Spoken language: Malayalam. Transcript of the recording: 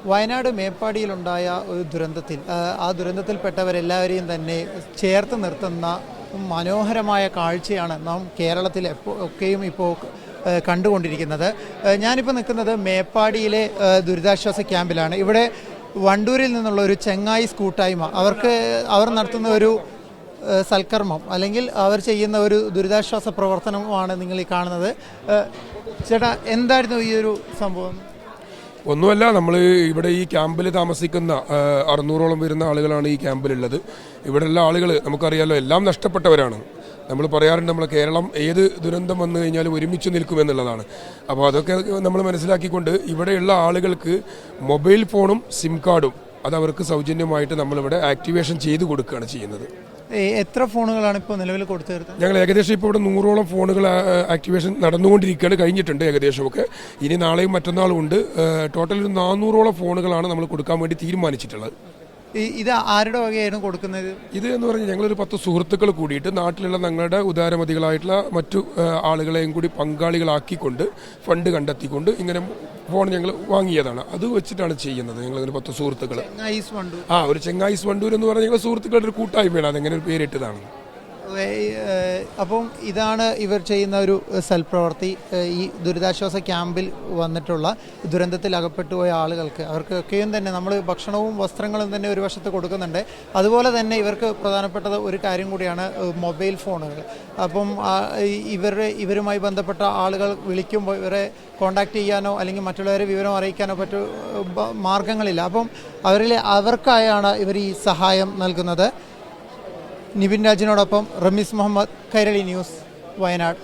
വയനാട് മേപ്പാടിയിലുണ്ടായ ഒരു ദുരന്തത്തിൽ ആ ദുരന്തത്തിൽപ്പെട്ടവരെല്ലാവരെയും തന്നെ ചേർത്ത് നിർത്തുന്ന മനോഹരമായ കാഴ്ചയാണ് നാം കേരളത്തിൽ ഒക്കെയും ഇപ്പോൾ കണ്ടുകൊണ്ടിരിക്കുന്നത്. ഞാനിപ്പോൾ നിൽക്കുന്നത് മേപ്പാടിയിലെ ദുരിതാശ്വാസ ക്യാമ്പിലാണ്. ഇവിടെ വണ്ടൂരിൽ നിന്നുള്ള ഒരു ചെങ്ങായിസ് കൂട്ടായ്മ അവർ നടത്തുന്ന ഒരു സൽക്കർമ്മം അല്ലെങ്കിൽ അവർ ചെയ്യുന്ന ഒരു ദുരിതാശ്വാസ പ്രവർത്തനമാണ് നിങ്ങൾ ഈ കാണുന്നത്. ചേട്ടാ, എന്തായിരുന്നു ഈ ഒരു സംഭവം? ഒന്നുമല്ല, നമ്മൾ ഇവിടെ ഈ ക്യാമ്പിൽ താമസിക്കുന്ന 600ഓളം വരുന്ന ആളുകളാണ് ഈ ക്യാമ്പിലുള്ളത്. ഇവിടെയുള്ള ആളുകൾ നമുക്കറിയാലോ, എല്ലാം നഷ്ടപ്പെട്ടവരാണ്. നമ്മൾ പറയാറുണ്ട്, നമ്മളെ കേരളം ഏത് ദുരന്തം വന്നു കഴിഞ്ഞാലും ഒരുമിച്ച് നിൽക്കുമെന്നുള്ളതാണ്. അപ്പോൾ അതൊക്കെ നമ്മൾ മനസ്സിലാക്കിക്കൊണ്ട് ഇവിടെയുള്ള ആളുകൾക്ക് മൊബൈൽ ഫോണും സിം കാർഡും അത് അവർക്ക് സൗജന്യമായിട്ട് നമ്മളിവിടെ ആക്ടിവേഷൻ ചെയ്ത് കൊടുക്കുകയാണ് ചെയ്യുന്നത്. എത്ര ഫോണുകളാണ് ഇപ്പോൾ നിലവിൽ കൊടുത്തു തീർത്തത്? ഞങ്ങൾ ഏകദേശം ഇപ്പോൾ ഇവിടെ 100ഓളം ഫോണുകൾ ആക്ടിവേഷൻ നടന്നുകൊണ്ടിരിക്കുകയാണ്, കഴിഞ്ഞിട്ടുണ്ട് ഏകദേശമൊക്കെ. ഇനി നാളെയും മറ്റന്നാളും ഉണ്ട്. ടോട്ടൽ ഒരു 400ഓളം ഫോണുകളാണ് നമ്മൾ കൊടുക്കാൻ വേണ്ടി തീരുമാനിച്ചിട്ടുള്ളത്. ഇത് ആരുടെ വകയായിരുന്നു കൊടുക്കുന്നത്? ഇത് എന്ന് പറഞ്ഞാൽ ഞങ്ങളൊരു 10 സുഹൃത്തുക്കൾ കൂടിയിട്ട് നാട്ടിലുള്ള ഞങ്ങളുടെ ഉദാരമതികളായിട്ടുള്ള മറ്റു ആളുകളെയും കൂടി പങ്കാളികളാക്കിക്കൊണ്ട് ഫണ്ട് കണ്ടെത്തിക്കൊണ്ട് ഇങ്ങനെ ഫോൺ ഞങ്ങൾ വാങ്ങിയതാണ്. അത് വെച്ചിട്ടാണ് ചെയ്യുന്നത്. ഞങ്ങളൊരു 10 സുഹൃത്തുക്കൾ. ഒരു ചെങ്ങായിസ് വണ്ടൂർ എന്ന് പറഞ്ഞാൽ ഞങ്ങൾ സുഹൃത്തുക്കളുടെ ഒരു കൂട്ടായ്മയാണ്, അതങ്ങനെ ഒരു പേരിട്ടതാണ്. അപ്പം ഇതാണ് ഇവർ ചെയ്യുന്ന ഒരു സൽപ്രവൃത്തി. ഈ ദുരിതാശ്വാസ ക്യാമ്പിൽ വന്നിട്ടുള്ള ദുരന്തത്തിൽ അകപ്പെട്ടു പോയ ആളുകൾക്ക് അവർക്കൊക്കെയും തന്നെ നമ്മൾ ഭക്ഷണവും വസ്ത്രങ്ങളും തന്നെ ഒരു വശത്ത് കൊടുക്കുന്നുണ്ട്. അതുപോലെ തന്നെ ഇവർക്ക് പ്രധാനപ്പെട്ട ഒരു കാര്യം കൂടിയാണ് മൊബൈൽ ഫോണുകൾ. അപ്പം ഇവരുമായി ബന്ധപ്പെട്ട ആളുകൾ വിളിക്കുമ്പോൾ ഇവരെ കോൺടാക്ട് ചെയ്യാനോ അല്ലെങ്കിൽ മറ്റുള്ളവരെ വിവരം അറിയിക്കാനോ മാർഗങ്ങളില്ല. അപ്പം അവർക്കായാണ് ഇവർ ഈ സഹായം നൽകുന്നത്. നിബിൻ രാജിനോടൊപ്പം റമീസ് മുഹമ്മദ്, കൈരളി ന്യൂസ്, വയനാട്.